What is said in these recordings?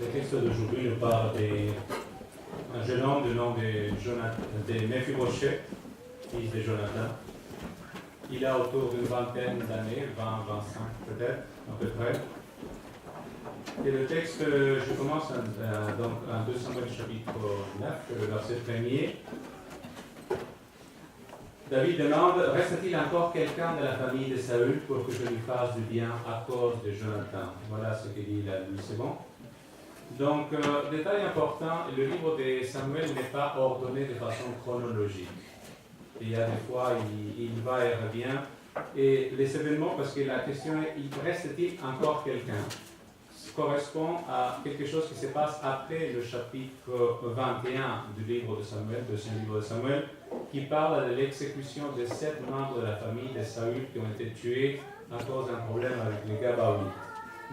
Le texte d'aujourd'hui nous parle d'un jeune homme du nom de Mephibosheth, fils de Jonathan. Il a autour d'une vingtaine d'années, 20, 25 peut-être, à peu près. Et le texte, je commence donc en 2 Samuel chapitre 9, le verset 1er. David demande, reste-t-il encore quelqu'un de la famille de Saül pour que je lui fasse du bien à cause de Jonathan? Voilà ce que dit la Bible, c'est bon. Donc, détail important, le livre de Samuel n'est pas ordonné de façon chronologique. Il y a des fois, il va et revient. Et les événements, parce que la question est, reste-t-il encore quelqu'un, correspond à quelque chose qui se passe après le chapitre 21 du livre de Samuel, deuxième livre de Samuel, qui parle de l'exécution de 7 membres de la famille de Saül qui ont été tués à cause d'un problème avec les Gabaonites.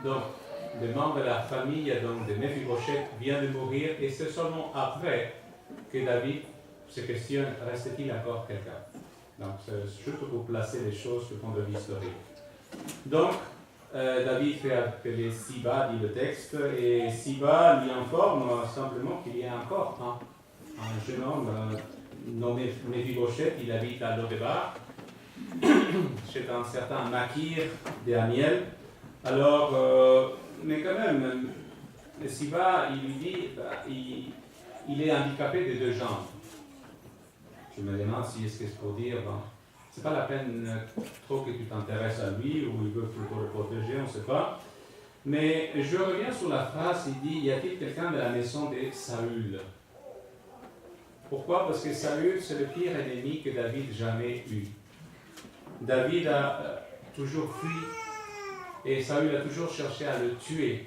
Donc, le membre de la famille donc, de Mephibosheth vient de mourir, et c'est seulement après que David se questionne, reste-t-il encore quelqu'un? Donc, c'est juste pour placer les choses du point de vue historique. Donc, David fait appeler Siba, dit le texte, et Siba lui informe simplement qu'il y a encore un jeune homme nommé Mephibosheth, il habite à Lodebar, chez un certain Makir de Amiel. Alors, mais quand même, Siba, il lui dit, il est handicapé des 2 jambes. Je me demande si est-ce que c'est pour dire, c'est pas la peine trop que tu t'intéresses à lui, ou il veut plutôt le protéger, on ne sait pas. Mais je reviens sur la phrase, il dit, y a-t-il quelqu'un de la maison de Saül? Pourquoi? Parce que Saül, c'est le pire ennemi que David jamais eu. David a toujours fui, et Saül a toujours cherché à le tuer.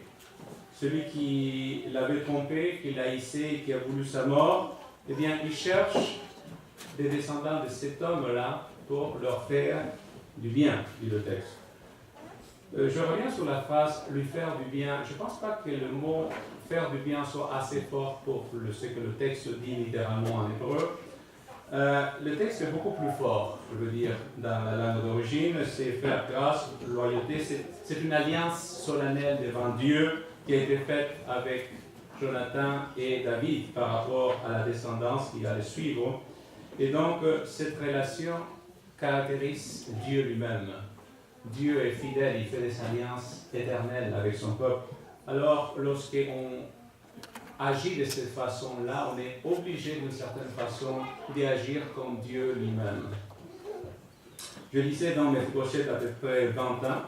Celui qui l'avait trompé, qui l'a haïssé, qui a voulu sa mort, eh bien, il cherche des descendants de cet homme-là pour leur faire du bien, dit le texte. Je reviens sur la phrase « lui faire du bien ». Je ne pense pas que le mot « faire du bien » soit assez fort pour ce que le texte dit littéralement en hébreu. Le texte est beaucoup plus fort, je veux dire, dans la langue d'origine. C'est faire grâce, loyauté. C'est une alliance solennelle devant Dieu qui a été faite avec Jonathan et David par rapport à la descendance qui allait suivre. Et donc, cette relation caractérise Dieu lui-même. Dieu est fidèle, il fait des alliances éternelles avec son peuple. Alors, lorsqu'on agit de cette façon-là, on est obligé d'une certaine façon d'agir comme Dieu lui-même. Je disais dans Mephibosheth à peu près 20 ans,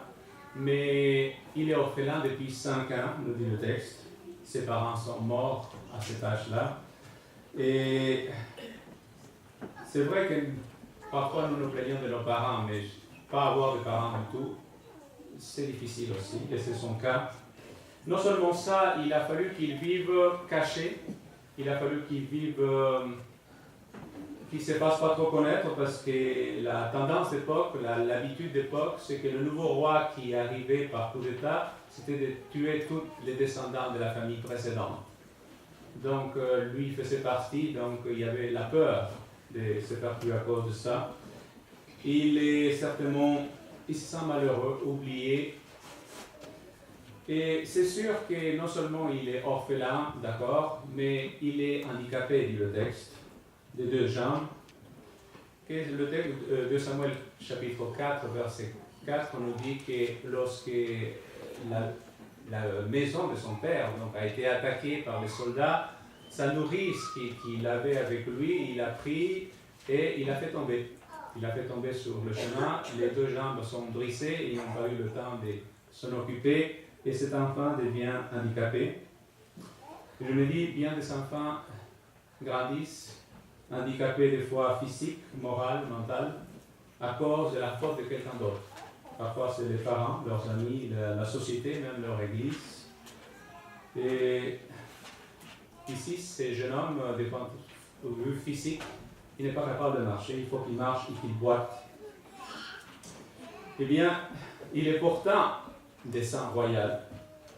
mais il est orphelin depuis 5 ans, nous dit le texte. Ses parents sont morts à cet âge-là. Et c'est vrai que parfois nous nous plaignons de nos parents, mais pas avoir de parents du tout, c'est difficile aussi, et c'est son cas. Non seulement ça, il a fallu qu'il vive caché, il a fallu qu'il vive, qu'il ne se fasse pas trop connaître, parce que la tendance d'époque, l'habitude d'époque, c'est que le nouveau roi qui arrivait par coup d'État, c'était de tuer tous les descendants de la famille précédente. Donc lui faisait partie, donc il y avait la peur de se faire tuer à cause de ça. Il est certainement, il se sent malheureux, oublié. Et c'est sûr que non seulement il est orphelin, d'accord, mais il est handicapé, dit le texte, des 2 jambes. Et le texte de Samuel chapitre 4, verset 4, nous dit que lorsque la maison de son père donc, a été attaquée par les soldats, sa nourrice qu'il avait avec lui, il a pris et il a fait tomber. Il a fait tomber sur le chemin, les 2 jambes sont brisées et ils n'ont pas eu le temps de s'en occuper. Et cet enfant devient handicapé. Je me dis, bien des enfants grandissent, handicapés des fois physiques, morales, mentales, à cause de la faute de quelqu'un d'autre. Parfois c'est les parents, leurs amis, la société, même leur église. Et ici, ce jeune homme, du point de vue physique, il n'est pas capable de marcher, il faut qu'il marche et qu'il boite. Eh bien, il est pourtant des sang royal.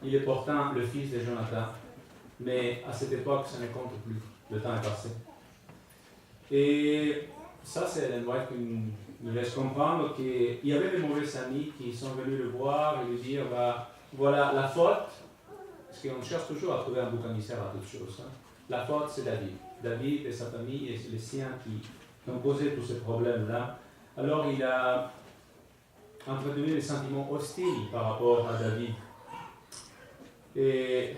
Il est pourtant le fils de Jonathan, mais à cette époque, ça ne compte plus. Le temps est passé. Et ça, c'est l'élément qui nous laisse comprendre qu'il y avait des mauvais amis qui sont venus le voir et lui dire, voilà, la faute, parce qu'on cherche toujours à trouver un bouc émissaire à toutes choses. Hein. La faute, c'est David. David et sa famille et les siens qui ont posé tous ces problèmes-là. Alors il a entretenu des sentiments hostiles par rapport à David. Et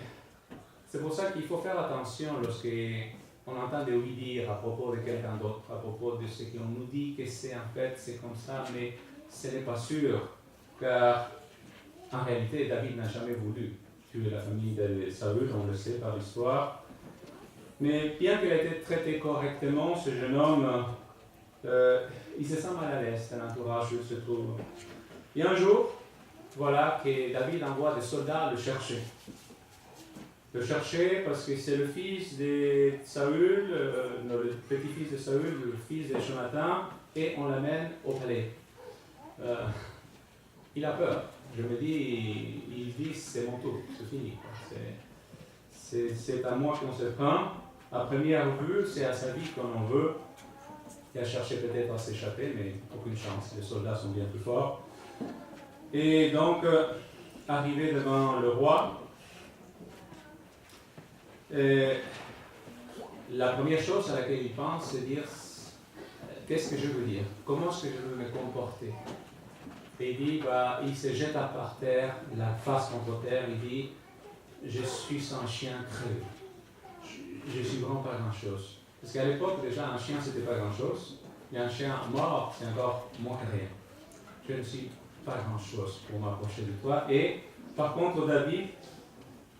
c'est pour ça qu'il faut faire attention lorsqu'on entend des oui-dire à propos de quelqu'un d'autre, à propos de ce qu'on nous dit que c'est en fait, c'est comme ça, mais ce n'est pas sûr, car en réalité, David n'a jamais voulu tuer la famille de Saül, on le sait par l'histoire. Mais bien qu'il ait été traité correctement, ce jeune homme, il se sent mal à l'aise dans l'entourage où il se trouve. Et un jour, voilà que David envoie des soldats le chercher. Le chercher parce que c'est le fils de Saül, le petit-fils de Saül, le fils de Jonathan, et on l'amène au palais. Il a peur. Je me dis, il dit c'est mon tour, c'est fini. C'est à moi qu'on se prend. À première vue, c'est à sa vie qu'on en veut. Il a cherché peut-être à s'échapper, mais aucune chance. Les soldats sont bien plus forts. Et donc, arrivé devant le roi, la première chose à laquelle il pense, c'est dire qu'est-ce que je veux dire, comment est-ce que je veux me comporter. Et il dit, il se jette par terre, la face contre terre, il dit, je suis un chien crevé. Je suis vraiment pas grand-chose. Parce qu'à l'époque, déjà, un chien, c'était pas grand-chose. Et un chien mort, c'est encore moins que rien. Je ne suis pas grand-chose pour m'approcher de toi. Et par contre, David,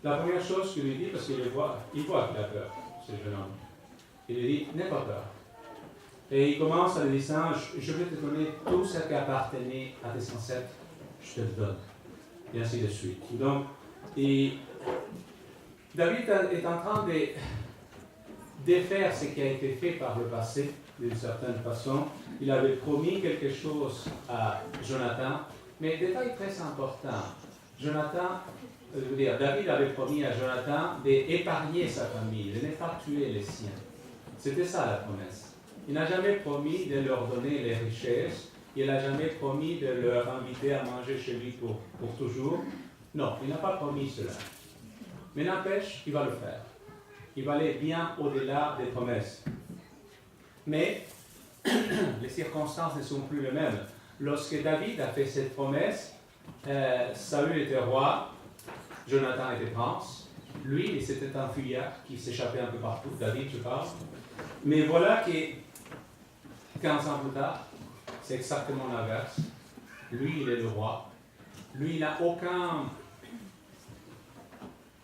la première chose qu'il lui dit, parce qu'il voit qu'il a peur, ce jeune homme, il lui dit, n'aie pas peur. Et il commence à lui dire, je vais te donner tout ce qui appartenait à tes ancêtres, je te le donne. Et ainsi de suite. Donc, David est en train de défaire ce qui a été fait par le passé, d'une certaine façon. Il avait promis quelque chose à Jonathan, mais détail très important. David avait promis à Jonathan d'épargner sa famille, de ne pas tuer les siens. C'était ça la promesse. Il n'a jamais promis de leur donner les richesses, il n'a jamais promis de leur inviter à manger chez lui pour toujours. Non, il n'a pas promis cela. Mais n'empêche, il va le faire. Il va aller bien au-delà des promesses. Mais les circonstances ne sont plus les mêmes. Lorsque David a fait cette promesse, Saül était roi, Jonathan était prince. Lui, c'était un fuyard qui s'échappait un peu partout. David, je parle. Mais voilà que 15 ans plus tard, c'est exactement l'inverse. Lui, il est le roi. Lui, il n'a aucun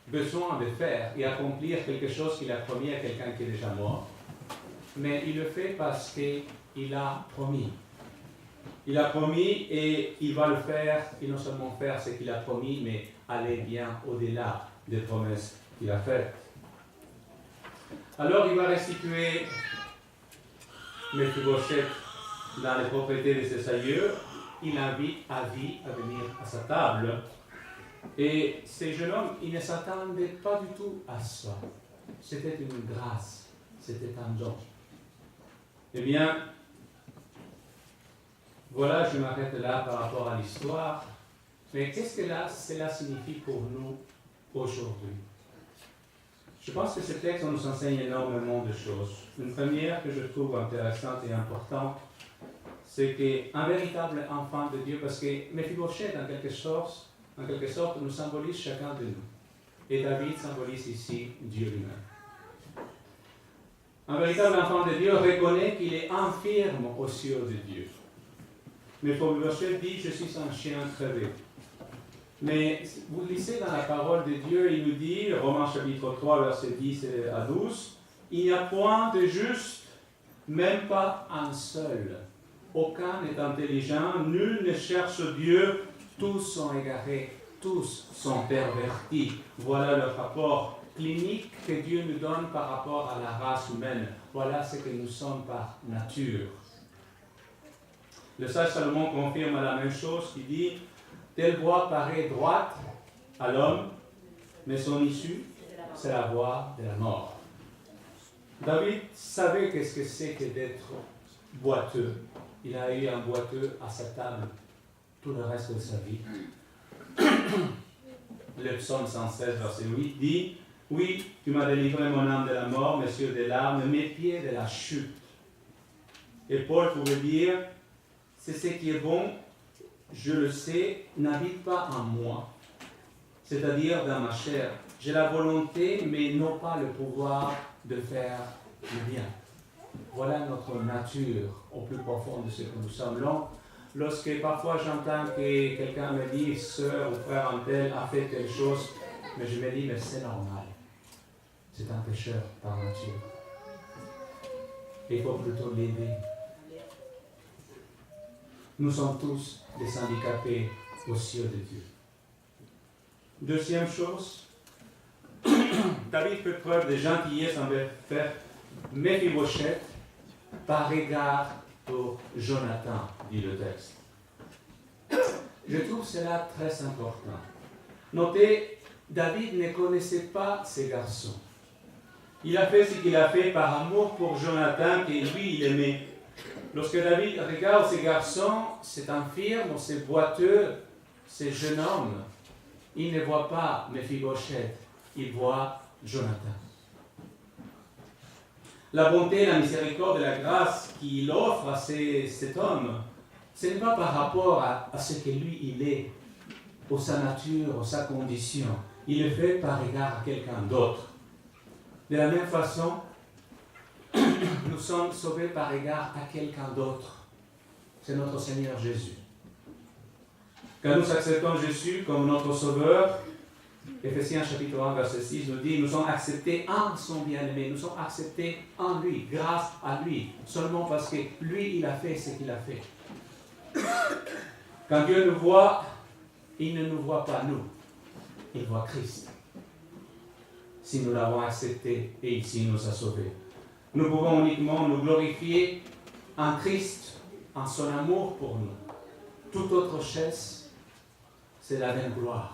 besoin de faire et accomplir quelque chose qu'il a promis à quelqu'un qui est déjà mort. Mais il le fait parce qu'il a promis. Il a promis et il va le faire, et non seulement faire ce qu'il a promis, mais aller bien au-delà des promesses qu'il a faites. Alors il va restituer Mephibosheth dans les propriétés de ses aïeux. Il invite Avi à venir à sa table. Et ces jeunes hommes, ils ne s'attendaient pas du tout à ça. C'était une grâce, c'était un don. Eh bien, voilà, je m'arrête là par rapport à l'histoire. Mais qu'est-ce que cela signifie pour nous aujourd'hui? Je pense que ce texte nous enseigne énormément de choses. Une première que je trouve intéressante et importante, c'est qu'un véritable enfant de Dieu, parce que Mephibosheth, en quelque sorte, nous symbolise chacun de nous. Et David symbolise ici Dieu lui-même. Un véritable enfant de Dieu reconnaît qu'il est infirme aux yeux de Dieu. Mephibosheth dit, je suis un chien crevé. Mais vous lisez dans la parole de Dieu, il nous dit, Romains chapitre 3, versets 10 à 12, il n'y a point de juste, même pas un seul. Aucun n'est intelligent, nul ne cherche Dieu, tous sont égarés, tous sont pervertis. Voilà le rapport clinique que Dieu nous donne par rapport à la race humaine. Voilà ce que nous sommes par nature. Le sage Salomon confirme la même chose, qui dit, telle voie paraît droite à l'homme, mais son issue, c'est la voie de la mort. David savait qu'est-ce que c'est que d'être boiteux. Il a eu un boiteux à sa table tout le reste de sa vie. le psaume 116, verset 8, dit « Oui, tu m'as délivré mon âme de la mort, mes yeux des larmes, mes pieds de la chute. » Et Paul pouvait dire « C'est ce qui est bon, je le sais, n'habite pas en moi, c'est-à-dire dans ma chair. J'ai la volonté, mais non pas le pouvoir de faire le bien. » Voilà notre nature au plus profond de ce que nous sommes. Lorsque parfois j'entends que quelqu'un me dit, sœur ou frère un tel a fait quelque chose, mais je me dis, mais c'est normal. C'est un pécheur par nature. Il faut plutôt l'aider. Nous sommes tous des handicapés aux yeux de Dieu. Deuxième chose, David fait preuve de gentillesse envers Méphibosheth par égard pour Jonathan, dit le texte. Je trouve cela très important. Notez, David ne connaissait pas ces garçons. Il a fait ce qu'il a fait par amour pour Jonathan, que lui, il aimait. Lorsque David regarde ces garçons, cet infirme, ces boiteux, ces jeunes hommes, il ne voit pas Méphibosheth, il voit Jonathan. La bonté, la miséricorde et la grâce qu'il offre à cet homme, ce n'est pas par rapport à ce que lui il est, à sa nature, à sa condition. Il le fait par égard à quelqu'un d'autre. De la même façon, nous sommes sauvés par égard à quelqu'un d'autre. C'est notre Seigneur Jésus. Quand nous acceptons Jésus comme notre Sauveur, Éphésiens chapitre 1, verset 6 nous dit, nous sommes acceptés en son bien-aimé, nous sommes acceptés en lui, grâce à lui, seulement parce que lui, il a fait ce qu'il a fait. Quand Dieu nous voit, il ne nous voit pas nous, il voit Christ. Si nous l'avons accepté et il nous a sauvés. Nous pouvons uniquement nous glorifier en Christ, en son amour pour nous. Toute autre chose, c'est la vaine gloire.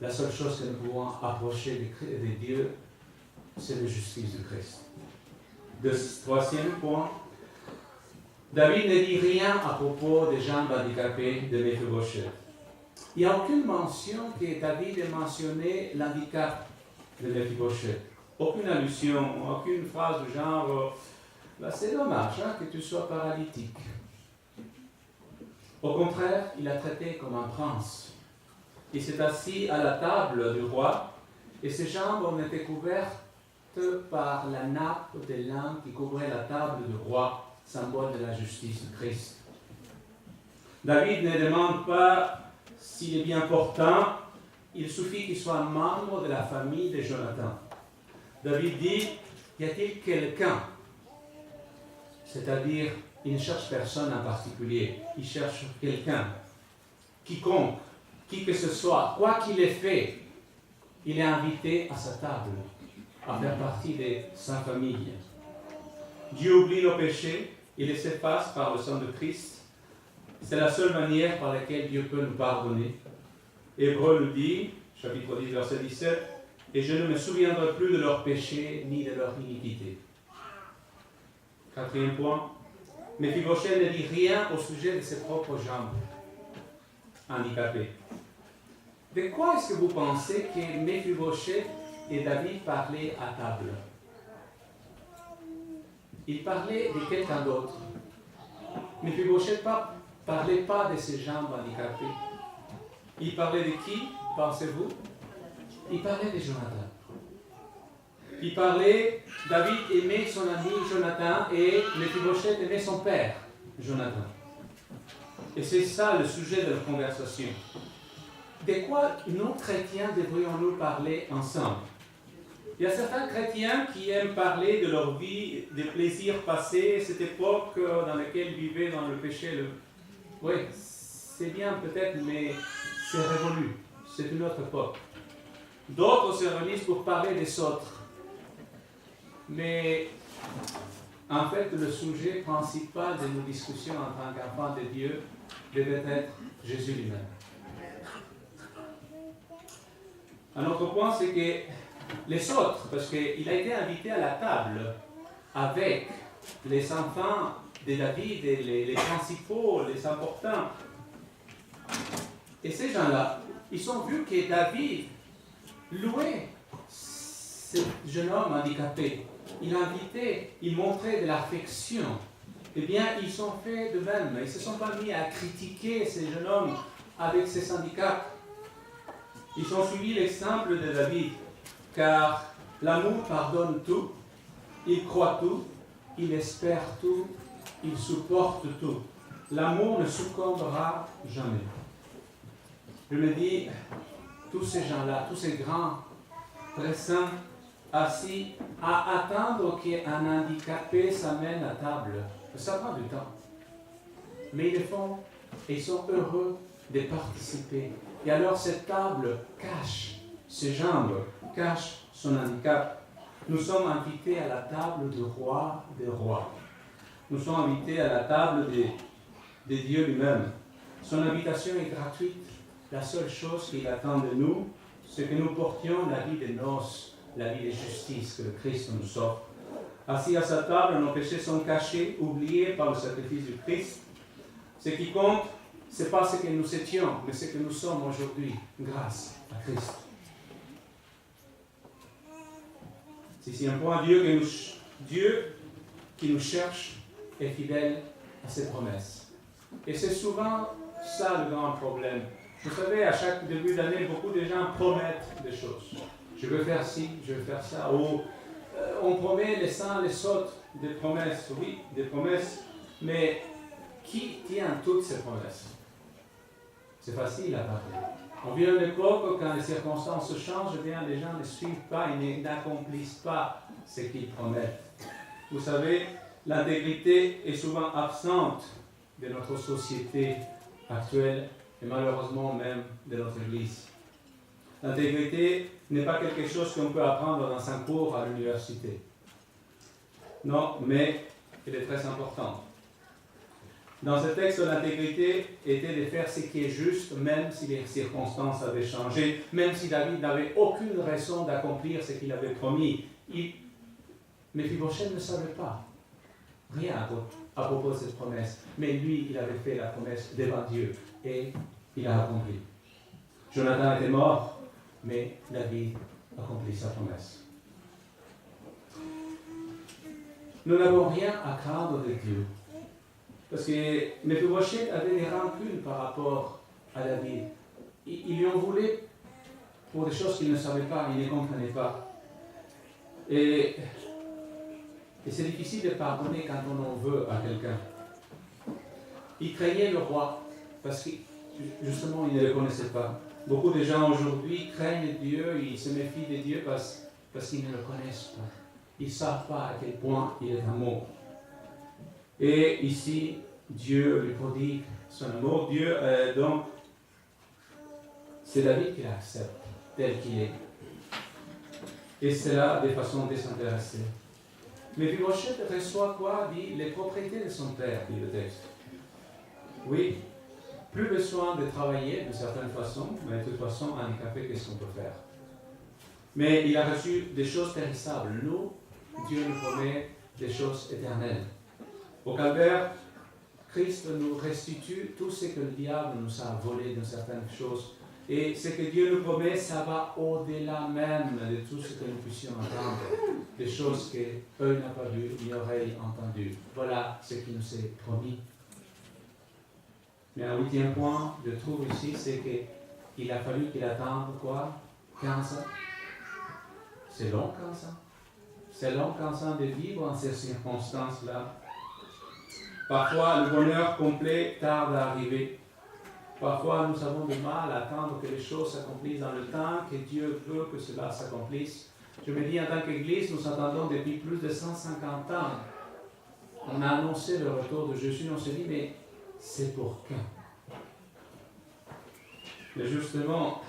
La seule chose que nous pouvons approcher de Dieu, c'est la justice de Christ. Troisième point, David ne dit rien à propos des jambes handicapées de Méphibosheth. Il n'y a aucune mention que David ait mentionné l'handicap de Méphibosheth. Aucune allusion, aucune phrase du genre c'est dommage que tu sois paralytique. Au contraire, il l'a traité comme un prince. Il s'est assis à la table du roi et ses jambes ont été couvertes par la nappe de lin qui couvrait la table du roi, symbole de la justice de Christ. David ne demande pas s'il est bien portant, il suffit qu'il soit membre de la famille de Jonathan. David dit, y a-t-il quelqu'un? C'est-à-dire, il ne cherche personne en particulier, il cherche quelqu'un, quiconque, qui que ce soit, quoi qu'il ait fait, il est invité à sa table, à faire partie de sa famille. Dieu oublie nos péchés, il les efface par le sang de Christ. C'est la seule manière par laquelle Dieu peut nous pardonner. Hébreux nous dit, chapitre 10, verset 17, « Et je ne me souviendrai plus de leurs péchés ni de leur iniquité. » Quatrième point, Méphibosheth ne dit rien au sujet de ses propres jambes handicapées. De quoi est-ce que vous pensez que Méphibosheth et David parlaient à table? Ils parlaient de quelqu'un d'autre. Méphibosheth ne parlait pas de ses jambes handicapées. Il parlait de qui, pensez-vous? Il parlait de Jonathan. Il parlait, David aimait son ami Jonathan et Méphibosheth aimait son père, Jonathan. Et c'est ça le sujet de la conversation. De quoi nous, chrétiens, devrions-nous parler ensemble? Il y a certains chrétiens qui aiment parler de leur vie, des plaisirs passés, cette époque dans laquelle ils vivaient dans le péché. Oui, c'est bien peut-être, mais c'est révolu. C'est une autre époque. D'autres se réunissent pour parler des autres. Mais en fait, le sujet principal de nos discussions en tant qu'enfants de Dieu devait être Jésus lui-même. Un autre point, c'est que les autres, parce qu'il a été invité à la table avec les enfants de David, et les principaux, les importants. Et ces gens-là, ils ont vu que David louait ce jeune homme handicapé. Il invitait, il montrait de l'affection. Eh bien, ils ont fait de même. Ils ne se sont pas mis à critiquer ce jeune homme avec ses handicaps. Ils ont suivi l'exemple de David, car l'amour pardonne tout, il croit tout, il espère tout, il supporte tout. L'amour ne succombera jamais. Je me dis, tous ces gens-là, tous ces grands, très saints, assis, à attendre qu'un handicapé s'amène à table, ça prend du temps. Mais ils le font et ils sont heureux de participer. Et alors cette table cache ses jambes, cache son handicap. Nous sommes invités à la table du roi des rois. Nous sommes invités à la table de Dieu lui-même. Son invitation est gratuite. La seule chose qu'il attend de nous, c'est que nous portions la vie de noces, la vie de justice que le Christ nous offre. Assis à sa table, nos péchés sont cachés, oubliés par le sacrifice du Christ. Ce qui compte, ce n'est pas ce que nous étions, mais ce que nous sommes aujourd'hui, grâce à Christ. C'est un point, Dieu qui nous cherche est fidèle à ses promesses. Et c'est souvent ça le grand problème. Vous savez, à chaque début d'année, beaucoup de gens promettent des choses. Je veux faire ci, je veux faire ça. Ou on promet les saints, les autres, des promesses. Oui, des promesses. Mais qui tient toutes ces promesses? C'est facile à parler. On vit à une époque quand les circonstances changent, eh bien, les gens ne suivent pas, ils n'accomplissent pas ce qu'ils promettent. Vous savez, l'intégrité est souvent absente de notre société actuelle et malheureusement même de notre Église. L'intégrité n'est pas quelque chose qu'on peut apprendre dans un cours à l'université. Non, mais elle est très importante. Dans ce texte, l'intégrité était de faire ce qui est juste, même si les circonstances avaient changé, même si David n'avait aucune raison d'accomplir ce qu'il avait promis. Mais Méphibosheth ne savait pas rien à propos de cette promesse. Mais lui, il avait fait la promesse devant Dieu et il a accompli. Jonathan était mort, mais David a accompli sa promesse. Nous n'avons rien à craindre de Dieu. Parce que Méphibosheth avait des rancunes par rapport à David. Il lui en voulait pour des choses qu'il ne savait pas, il ne comprenait pas. Et c'est difficile de pardonner quand on en veut à quelqu'un. Il craignait le roi parce que justement il ne le connaissait pas. Beaucoup de gens aujourd'hui craignent Dieu, ils se méfient de Dieu parce qu'ils ne le connaissent pas. Ils ne savent pas à quel point il est amour. Et ici, Dieu lui prodigue son amour. Dieu, donc, c'est David qui l'accepte tel qu'il est. Et cela de façon désintéressée. Méphibosheth reçoit quoi? Dit les propriétés de son père, dit le texte. Oui, plus besoin de travailler d'une certaine façon, mais de toute façon, handicapé, qu'est-ce qu'on peut faire? Mais il a reçu des choses périssables. Nous, Dieu nous promet des choses éternelles. Au calvaire, Christ nous restitue tout ce que le diable nous a volé de certaines choses. Et ce que Dieu nous promet, ça va au-delà même de tout ce que nous puissions entendre. Des choses que œil n'a pas vues, ni oreille entendues. Voilà ce qui nous est promis. Mais un huitième point, je trouve ici, c'est qu'il a fallu qu'il attende quoi? 15 ans. C'est long 15 ans. C'est long 15 ans de vivre en ces circonstances-là. Parfois, le bonheur complet tarde à arriver. Parfois, nous avons du mal à attendre que les choses s'accomplissent dans le temps, que Dieu veut que cela s'accomplisse. Je me dis, en tant qu'Église, nous attendons depuis plus de 150 ans. On a annoncé le retour de Jésus, on se dit, mais c'est pour quand? Mais justement,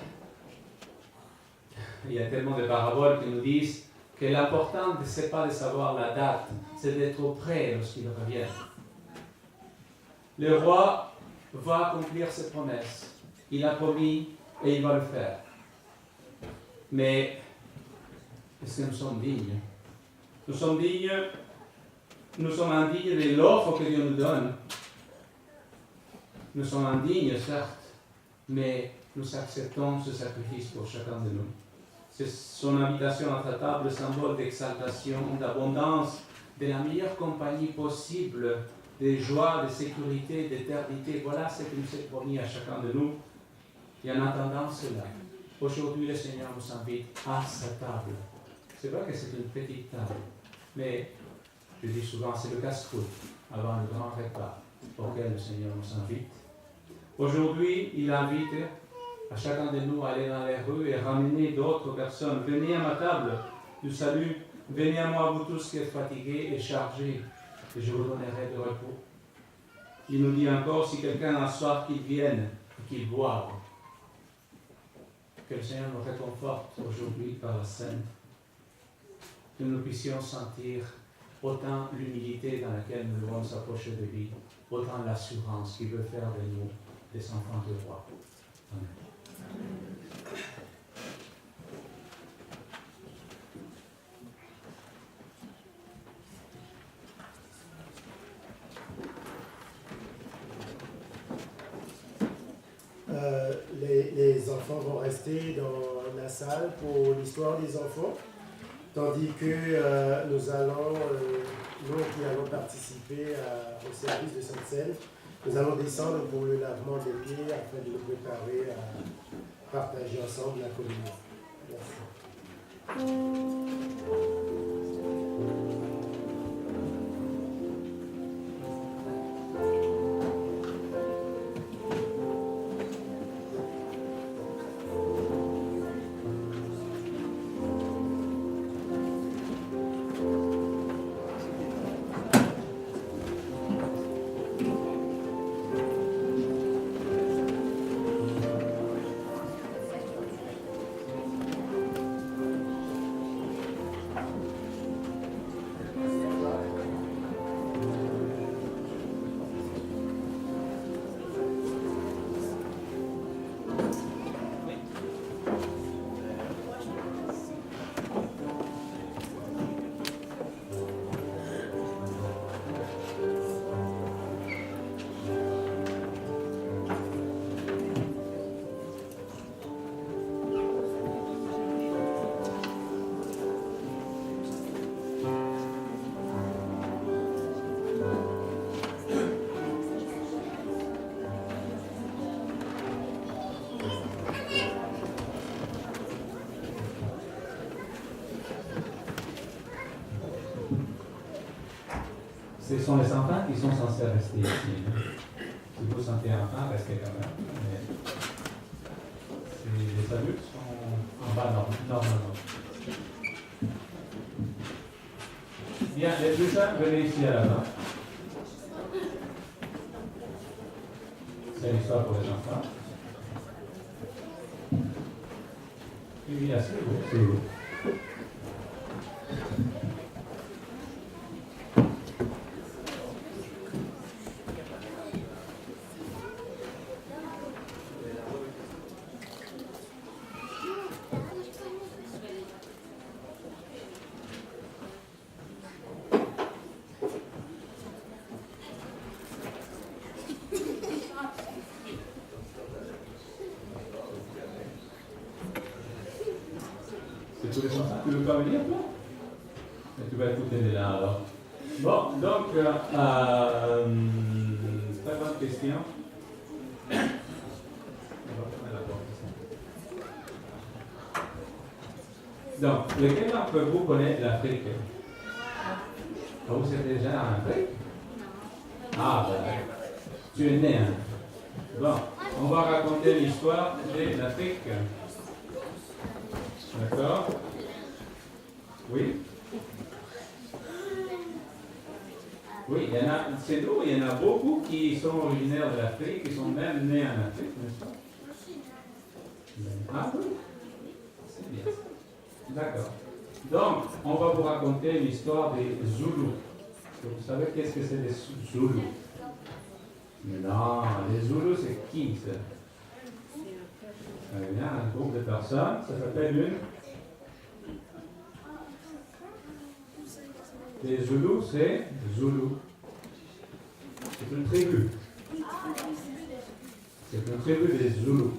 il y a tellement de paraboles qui nous disent que l'important, ce n'est pas de savoir la date, c'est d'être prêt lorsqu'il revient. Le roi va accomplir ses promesses. Il a promis et il va le faire. Mais est-ce que nous sommes dignes? Nous sommes indignes de l'offre que Dieu nous donne. Nous sommes indignes, certes, mais nous acceptons ce sacrifice pour chacun de nous. C'est son invitation à ta table, symbole d'exaltation, d'abondance, de la meilleure compagnie possible, de joie, de sécurité, d'éternité. Voilà ce qu'il nous est promis à chacun de nous. Et en attendant cela, aujourd'hui le Seigneur nous invite à sa table. C'est vrai que c'est une petite table, mais je dis souvent c'est le casse-croûte avant le grand repas auquel le Seigneur nous invite. Aujourd'hui, il invite à chacun de nous à aller dans les rues et ramener d'autres personnes. Venez à ma table du salut, venez à moi vous tous qui êtes fatigués et chargés, et je vous donnerai de repos. Il nous dit encore, si quelqu'un a soif, qu'il vienne et qu'il boive. Que le Seigneur nous réconforte aujourd'hui par la scène, que nous puissions sentir autant l'humilité dans laquelle nous devons s'approcher de lui, autant l'assurance qu'il veut faire de nous des enfants du roi. Amen. Les enfants vont rester dans la salle pour l'histoire des enfants, tandis que nous allons, nous qui allons participer au service de cette scène, nous allons descendre pour le lavement des pieds afin de nous préparer à partager ensemble la communion. Merci. Ce sont les enfants qui sont censés rester ici. Si vous sentez un enfant, restez quand même. Mais les adultes sont en bas normalement. Bien, les plus jeunes, venez ici à l'avant. C'est l'histoire pour les enfants. Oui, asseyez-vous, asseyez-vous. C'est tous les enfants. Tu veux pas venir, toi? Tu vas écouter de là, alors. Bon, donc, très bonne question. On va fermer la porte ici. Donc, lequel d'entre vous connaît l'Afrique? Vous êtes déjà en Afrique? Ah, ben, tu es né, hein? Bon, on va raconter l'histoire de l'Afrique. D'accord? Oui? Oui, il y en a, c'est drôle, il y en a beaucoup qui sont originaires de l'Afrique, qui sont même nés en Afrique, n'est-ce pas? Ah oui? C'est bien. D'accord. Donc, on va vous raconter l'histoire des Zoulous. Vous savez qu'est-ce que c'est des Zoulous? Non, les Zoulous, c'est qui ça? Il y a un groupe de personnes, ça s'appelle une. Les Zoulous, c'est Zoulou. C'est une tribu. C'est une tribu des Zoulous.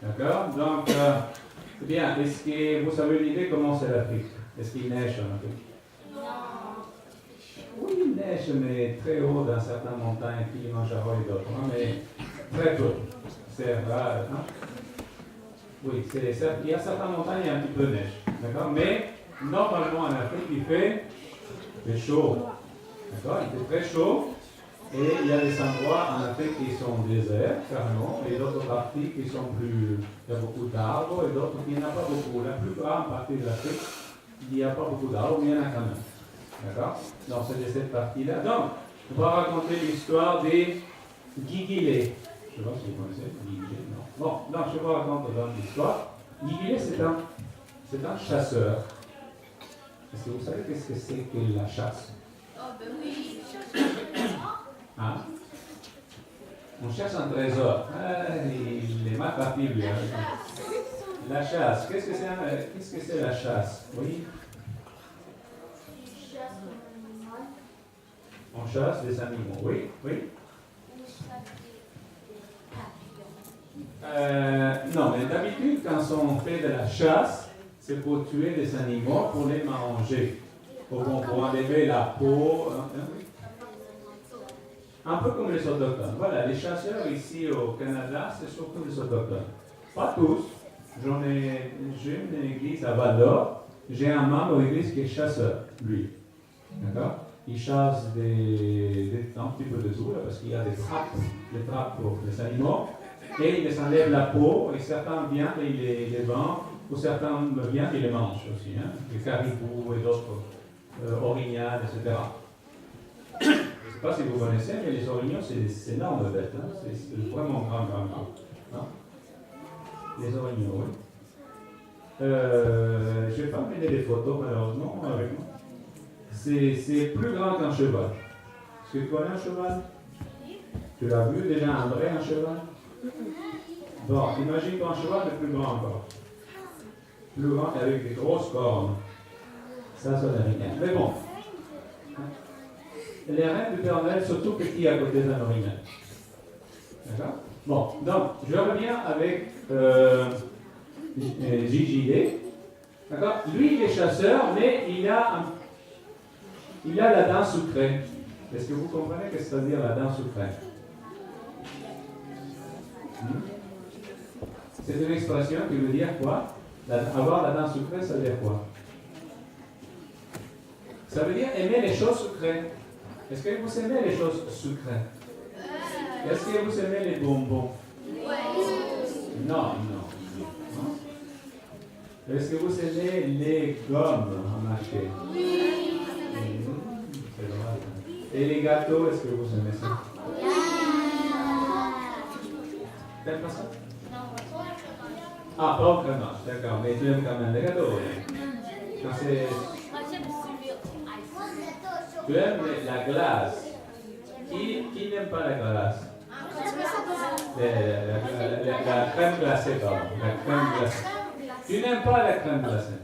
D'accord? Donc, c'est bien. Est-ce que vous avez une idée comment c'est l'Afrique? Est-ce qu'il neige en Afrique? Oui, il neige, mais très haut dans certaines montagnes, Kilimanjaro et d'autres, hein, mais très peu. C'est rare. Hein? Oui, il y a certaines montagnes, il y a un petit peu de neige. D'accord? Mais normalement en Afrique, il fait chaud. D'accord? Il fait très chaud. Et il y a des endroits en Afrique qui sont déserts, carrément, et d'autres parties qui sont plus. Il y a beaucoup d'arbres, et d'autres qui n'y en a pas beaucoup. La plus grande partie de l'Afrique, il n'y a pas beaucoup d'arbres, mais il y en a quand même. D'accord? Donc, c'est de cette partie-là. Donc, on va raconter l'histoire des Guigilés. Je ne sais pas si vous connaissez Guigilés, non. Bon, donc, je vous raconte l'histoire. Guigilé, c'est un chasseur. Est-ce que vous savez qu'est-ce que c'est que la chasse? Oh, ben oui. Hein? On cherche un trésor. Ah, il est mal parti, lui. La chasse. Qu'est-ce que c'est la chasse? Oui? On chasse des animaux. Oui? Oui? Non, mais d'habitude, quand on fait de la chasse, c'est pour tuer des animaux, pour les manger. Pour enlever la peau. Un peu comme les autochtones. Voilà, les chasseurs ici au Canada, c'est surtout les autochtones. Pas tous. J'ai une église à Val-d'Or. J'ai un membre de l'église qui est chasseur, lui. D'accord? Il chasse un petit peu de tout, là, parce qu'il y a des trappes pour les animaux. Et il les enlève la peau, et certains viennent et il les vend, ou certains viennent et les mangent aussi. Hein? Les caribous et d'autres orignales, etc. Je ne sais pas si vous connaissez, mais les orignaux, c'est énorme bête. Hein? C'est vraiment grand. Hein? Les orignaux, oui. Je n'ai pas amené des photos, malheureusement, avec moi. C'est plus grand qu'un cheval. Est-ce que tu connais un cheval? Tu l'as vu déjà, un vrai cheval? Bon, imagine un cheval, mais plus grand encore. Plus grand avec des grosses cornes. Ça n'est rien. Mais bon. Les reines du Père Noël sont tout petits à côté d'un orignal. D'accord? Bon, donc, je reviens avec Gigilé. D'accord? Lui, il est chasseur, mais il a la dent sucrée. Est-ce que vous comprenez ce que ça veut dire la dent sucrée? C'est une expression qui veut dire quoi? Avoir la dent sucrée, ça veut dire quoi? Ça veut dire aimer les choses sucrées. Est-ce que vous aimez les choses sucrées? Est-ce que vous aimez les bonbons? Non. Est-ce que vous aimez les gommes à mâcher? C'est dommage. Et les gâteaux, est-ce que vous aimez ça? T'aimes pas ça? Ah, pas au fromage, d'accord. Mais tu aimes quand même les gâteaux. Quand c'est... Tu aimes la glace. Qui n'aime pas la glace? La crème glacée, pardon. La crème glacée. Tu n'aimes pas la crème glacée?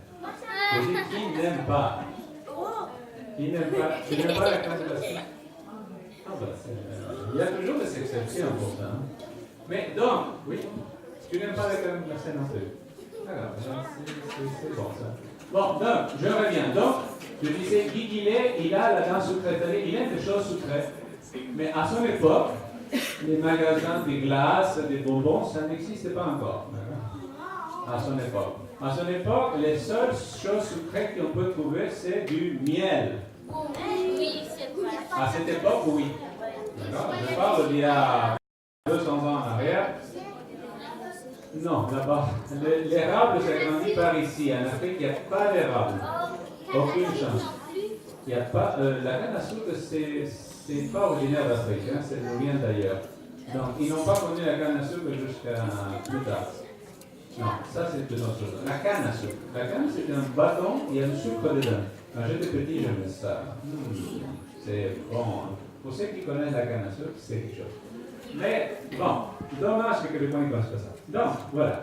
Je dis qui n'aime pas? Qui n'aime pas? Tu n'aimes pas la crème glacée? Ah ben, il y a toujours des exceptions pour ça. Hein? Mais donc, oui, tu n'aimes pas la crème glacée non plus. D'accord, c'est bon ça. Bon, donc, je reviens. Donc, je disais, Guigilé, il a la dent sucrée, il aime des choses sucrées. Mais à son époque, les magasins de glace, des bonbons, ça n'existait pas encore. À son époque. À son époque, les seules choses sucrées qu'on peut trouver, c'est du miel. Oui, c'est vrai. À cette époque, oui. D'accord? Je parle d'il y a 200 ans en arrière. Non, là-bas. L'érable s'est grandi par ici. En Afrique, il n'y a pas d'érable. Aucune chance. Il n'y a pas. La canne à sucre, c'est pas originaire d'Afrique, hein, ça vient d'ailleurs. Donc, ils n'ont pas connu la canne à sucre jusqu'à plus tard. Non, ça c'est une autre chose. La canne à sucre. La canne, c'est un bâton, il y a du sucre dedans. Quand j'étais petit, j'aimais ça. C'est bon. Pour ceux qui connaissent la canne à sucre, c'est quelque chose. Mais, bon, dommage que quelqu'un ne connaisse pas ça. Donc, voilà.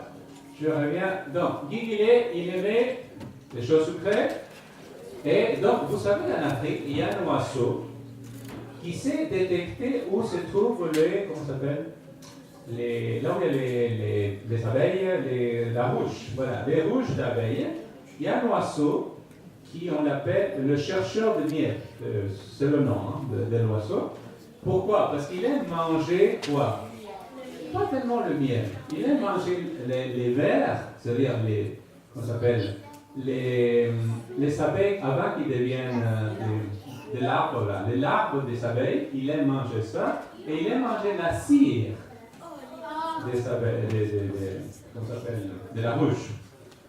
Je reviens. Donc, Guigilé, il aimait les choses sucrées. Et donc, vous savez, en Afrique, il y a un oiseau qui sait détecter où se trouvent les, comment ça s'appelle? là où il y a les abeilles, la ruche, voilà, les ruches d'abeilles, il y a un oiseau qui on l'appelle le chercheur de miel. C'est le nom de l'oiseau. Pourquoi? Parce qu'il aime manger quoi? Pas tellement le miel. Il aime manger les vers, c'est-à-dire comment ça s'appelle, les abeilles avant qu'ils deviennent de l'arbre là. Les larves des abeilles, il aime manger ça et il aime manger la cire des abeilles, comment ça s'appelle, de la ruche.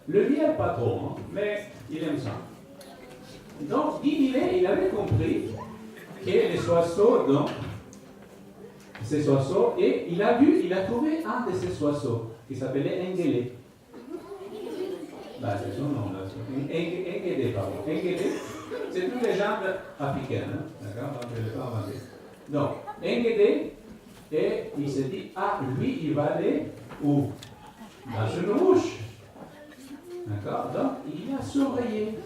Le miel pas trop, mais il aime ça. Donc, il avait compris que les oiseaux, donc, ces oiseaux, et il a trouvé un de ces oiseaux qui s'appelait Engele. Bah, c'est son nom là. Engele, pardon. Engele, c'est une légende africaine, d'accord? Donc, je ne l'ai pas inventé. Donc, Engele, et il s'est dit, ah, lui, il va aller où? Dans une ruche. D'accord? Donc, il a surveillé.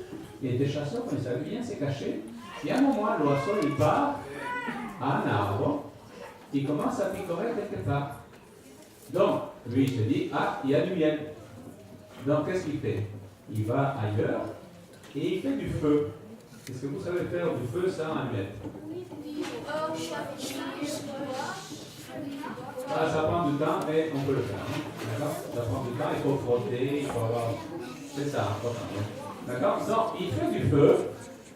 Il était chasseur, il savait bien se cacher. Et à un moment, l'oiseau, il part à un arbre. Il commence à picorer quelque part. Donc, lui, il se dit, ah, il y a du miel. Donc, qu'est-ce qu'il fait? Il va ailleurs et il fait du feu. Est-ce que vous savez faire du feu sans allumette? Ça prend du temps, mais on peut le faire. D'accord? Ça prend du temps, il faut frotter, il faut avoir... C'est ça, important. D'accord? Donc, il fait du feu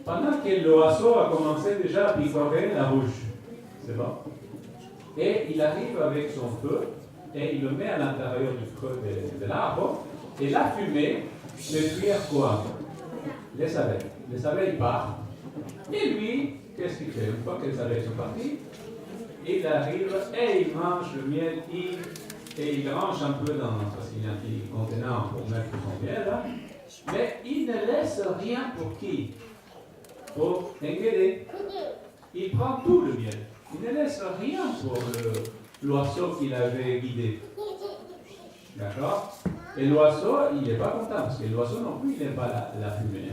pendant que l'oiseau a commencé déjà à picorer la ruche. C'est bon? Et il arrive avec son feu et il le met à l'intérieur du creux de l'arbre. Et la fumée fait cuire quoi? Les abeilles. Les abeilles partent. Et lui, qu'est-ce qu'il fait? Une fois que les abeilles sont parties, il arrive et il mange le miel et il range un peu parce qu'il y a un petit contenant pour mettre son miel là. Mais il ne laisse rien pour qui? Pour Engele. Il prend tout le miel. Il ne laisse rien pour l'oiseau qu'il avait guidé. D'accord? Et l'oiseau, il n'est pas content, parce que l'oiseau non plus, il n'aime pas la fumée.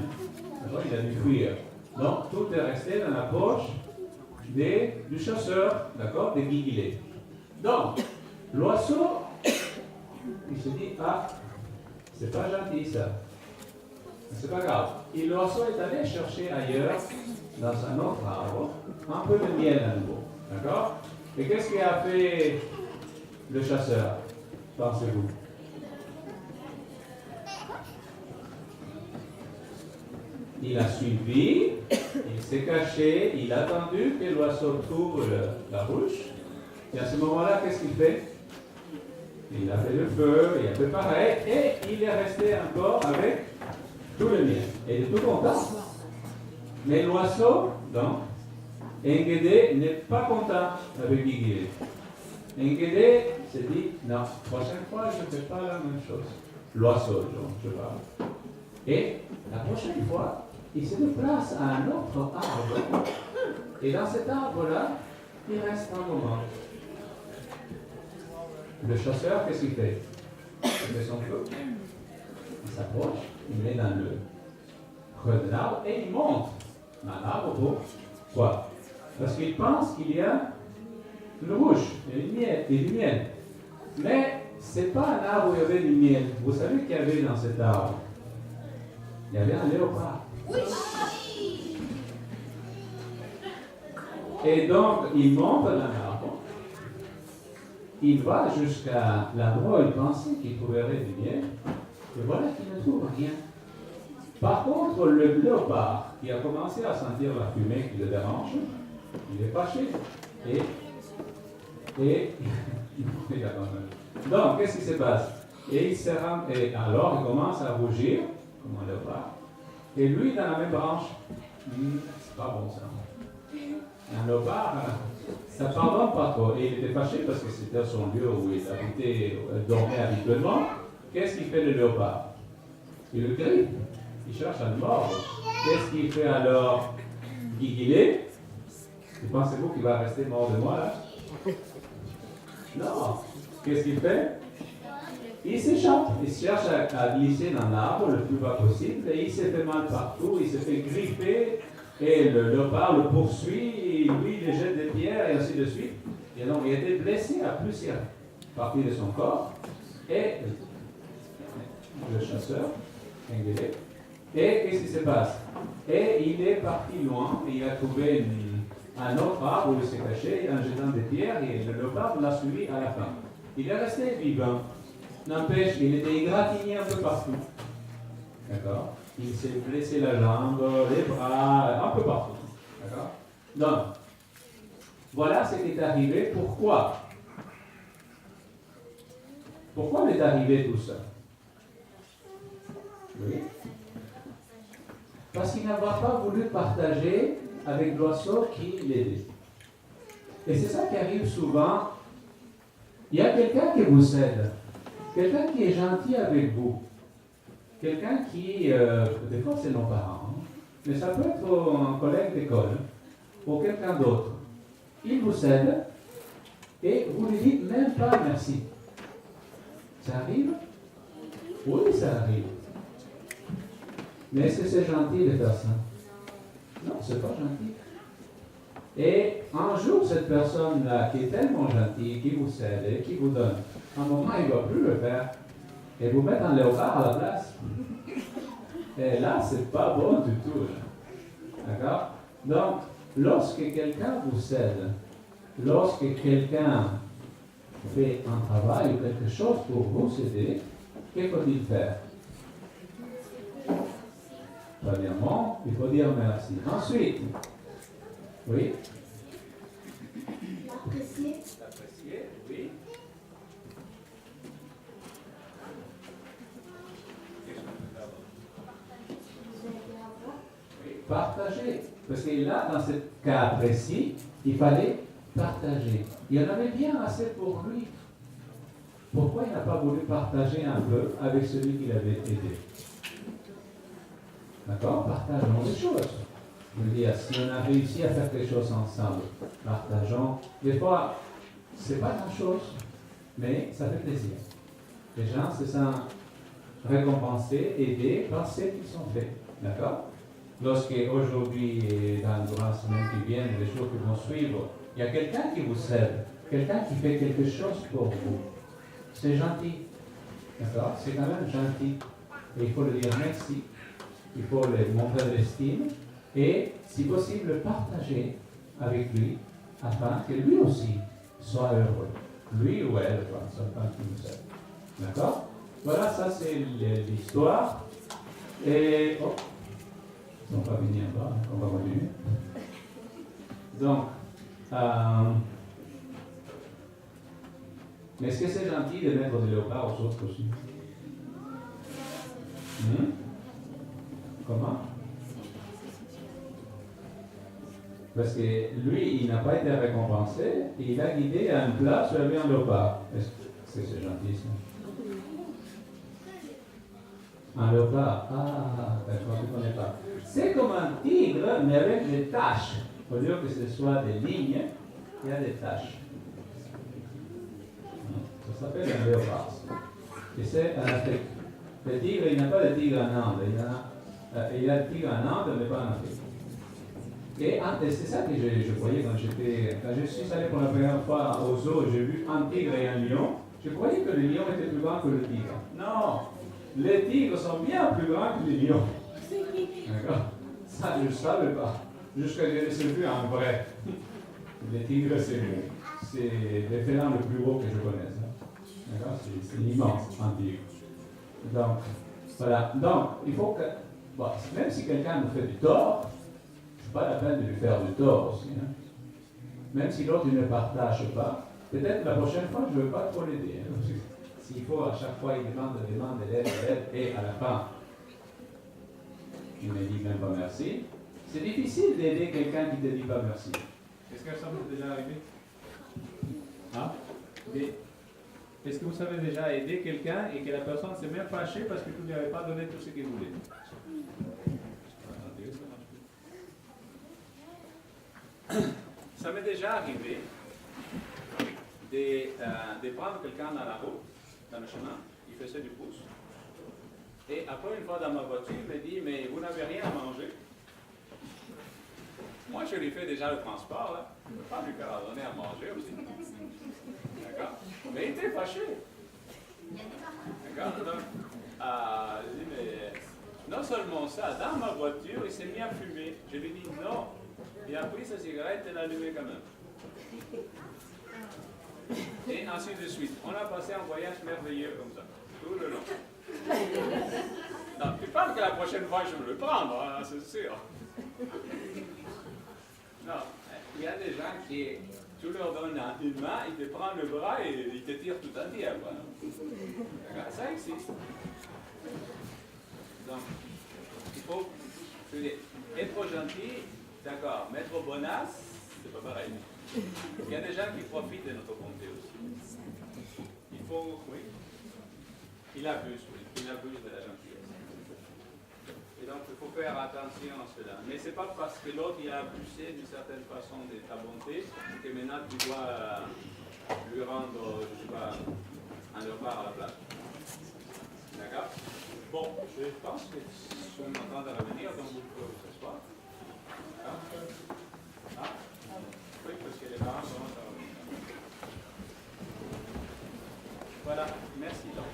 D'accord? Il a dû fuir. Donc, tout est resté dans la poche du chasseur, d'accord? Des guigilés. Donc, l'oiseau, il se dit, ah, c'est pas gentil ça. C'est pas grave. Et l'oiseau est allé chercher ailleurs, dans un autre arbre, un peu de miel à nouveau. D'accord? Et qu'est-ce qu'a fait le chasseur? Pensez-vous? Il a suivi, il s'est caché, il a attendu que l'oiseau trouve la ruche. Et à ce moment-là, qu'est-ce qu'il fait? Il a fait le feu, il a fait pareil, et il est resté encore avec tout le miel. Et il est tout content. Mais l'oiseau, donc, Engede n'est pas content avec Guigui. Engede se dit, non, prochaine fois, je ne fais pas la même chose. L'oiseau, donc, je parle. Et la prochaine fois, il se déplace à un autre arbre. Et dans cet arbre-là, il reste un moment. Le chasseur, qu'est-ce qu'il fait? Il fait son feu. Il s'approche, il met dans le creux de l'arbre et il monte dans l'arbre pour quoi? Parce qu'il pense qu'il y a une ruche et du miel. Mais ce n'est pas un arbre où il y avait du miel. Vous savez qu'il y avait dans cet arbre? Il y avait un léopard. Oui. Et donc, il monte dans l'arbre. Il va jusqu'à l'endroit où il pensait qu'il trouverait du miel. Et voilà qu'il ne trouve rien. Par contre, le léopard, qui a commencé à sentir la fumée qui le dérange, il est fâché. Donc, qu'est-ce qui se passe? Et alors, il commence à rougir, comme un léopard. Et lui, dans la même branche, c'est pas bon ça. Un léopard, ça ne pardonne pas trop. Et il était fâché parce que c'était son lieu où il dormait habituellement. Qu'est-ce qu'il fait le léopard? Il le griffe. Il cherche à le mordre. Qu'est-ce qu'il fait alors Guigilé? Pensez-vous qu'il va rester mort de moi là? Non. Qu'est-ce qu'il fait? Il s'échappe. Il cherche à glisser dans l'arbre le plus bas possible et il s'est fait mal partout. Il s'est fait griffer et le léopard le poursuit. Lui, il jette des pierres et ainsi de suite. Et donc, il a été blessé à plusieurs partie de son corps, et le chasseur, Engele, et qu'est-ce qui se passe? Et il est parti loin, et il a trouvé un autre arbre où il s'est caché en jetant des pierres, et le léopard l'a suivi à la fin. Il est resté vivant. N'empêche, il était égratigné un peu partout. D'accord? Il s'est blessé la jambe, les bras, un peu partout. D'accord? Donc, voilà ce qui est arrivé. Pourquoi? Pourquoi il est arrivé tout ça? Oui. Parce qu'il n'avait pas voulu partager avec l'oiseau qui l'aidait. Et c'est ça qui arrive souvent. Il y a quelqu'un qui vous aide, quelqu'un qui est gentil avec vous, quelqu'un qui, des fois c'est nos parents, hein, mais ça peut être un collègue d'école ou quelqu'un d'autre. Il vous aide et vous ne lui dites même pas merci. Ça arrive? Oui, ça arrive. Mais est-ce que c'est gentil de faire ça? Non, c'est pas gentil. Et un jour, cette personne-là, qui est tellement gentille, qui vous aide et qui vous donne, à un moment, il ne va plus le faire. Et vous mettre un léopard à la place. Et là, c'est pas bon du tout. D'accord? Donc, lorsque quelqu'un vous aide, lorsque quelqu'un fait un travail ou quelque chose pour vous aider, que faut-il faire? Premièrement, il faut dire merci. Ensuite, oui? L'apprécier. L'apprécier, oui. Oui, partager. Parce que là, dans ce cas précis, il fallait partager. Il en avait bien assez pour lui. Pourquoi il n'a pas voulu partager un peu avec celui qui l'avait aidé? D'accord? Partageons les choses. Je veux dire, si on a réussi à faire quelque chose ensemble, partageons. Des fois, ce n'est pas grand-chose, mais ça fait plaisir. Les gens se sentent récompensés, aidés par ce qu'ils ont fait. D'accord? Lorsque aujourd'hui, dans les grandes semaines qui viennent, les jours qui vont suivre, il y a quelqu'un qui vous aide, quelqu'un qui fait quelque chose pour vous. C'est gentil. D'accord? C'est quand même gentil. Et il faut le dire merci. Il faut lui montrer de l'estime. Et, si possible, le partager avec lui, afin que lui aussi soit heureux. Lui ou elle, quand il nous aide. D'accord? Voilà, ça c'est l'histoire. Et, oh, ils n'ont pas fini encore, on va continuer. Donc, mais est-ce que c'est gentil de mettre des léopards aux autres aussi? Comment? Parce que lui, il n'a pas été récompensé, et il a guidé à une place où il y avait un léopard. Est-ce que c'est gentil ça? Un léopard? Ah, d'accord, tu ne connais pas. C'est comme un tigre, mais avec des taches. Au lieu que ce soit des lignes, il y a des taches. Ça s'appelle un léopard. Et c'est en Afrique. Le tigre, il n'y a pas de tigre en Inde. Il y a le tigre en Inde, mais pas en Afrique. Et c'est ça que je voyais quand je suis allé pour la première fois au zoo, j'ai vu un tigre et un lion. Je croyais que le lion était plus grand que le tigre. Non, les tigres sont bien plus grands que les lions. D'accord? Ça, je ne savais pas. Jusqu'à ce que j'ai vu en vrai. Les tigres, c'est le félin le plus gros que je connaisse. D'accord? C'est immense, un tigre. Donc, voilà. Donc, il faut que, bon, même si quelqu'un nous fait du tort, c'est pas la peine de lui faire du tort aussi. Hein? Même si l'autre ne partage pas, peut-être la prochaine fois, je ne veux pas trop l'aider. Hein? S'il faut, à chaque fois, il demande, l'aide, et à la fin, il ne dit même pas merci. C'est difficile d'aider quelqu'un qui ne te dit pas merci. Est-ce que ça vous est déjà arrivé? Hein? Est-ce que vous savez déjà aider quelqu'un et que la personne s'est même fâchée parce que tu ne lui avais pas donné tout ce qu'il voulait? Ça m'est déjà arrivé de prendre quelqu'un dans la route, dans le chemin, il faisait du pouce. Et après, une fois dans ma voiture, il me dit, mais vous n'avez rien à manger. Moi, je lui fais déjà le transport, là. Je ne peux pas lui faire donner à manger aussi. D'accord? Mais il était fâché. D'accord? Donc, je dis, mais non seulement ça, dans ma voiture, il s'est mis à fumer. Je lui dis non. Il a pris sa cigarette et l'a allumée quand même. Et ainsi de suite. On a passé un voyage merveilleux comme ça, tout le long. Non, tu parles que la prochaine fois je vais le prendre, hein, c'est sûr. Non, il y a des gens qui, tu leur donnes une main, ils te prennent le bras et ils te tirent tout entier. Voilà. Ça existe. Donc, il faut être gentil, d'accord, mais être bonasse, c'est pas pareil. Il y a des gens qui profitent de notre bonté aussi. Il faut, oui, il abuse de la gentillesse. Et donc, il faut faire attention à cela. Mais ce n'est pas parce que l'autre a abusé d'une certaine façon de ta bonté que maintenant tu dois lui rendre, je ne sais pas, un repas à la place. D'accord? Bon, je pense que je suis en train de revenir, donc vous pouvez vous asseoir. Ah? Oui, parce que les parents commencent à revenir. Voilà, merci donc.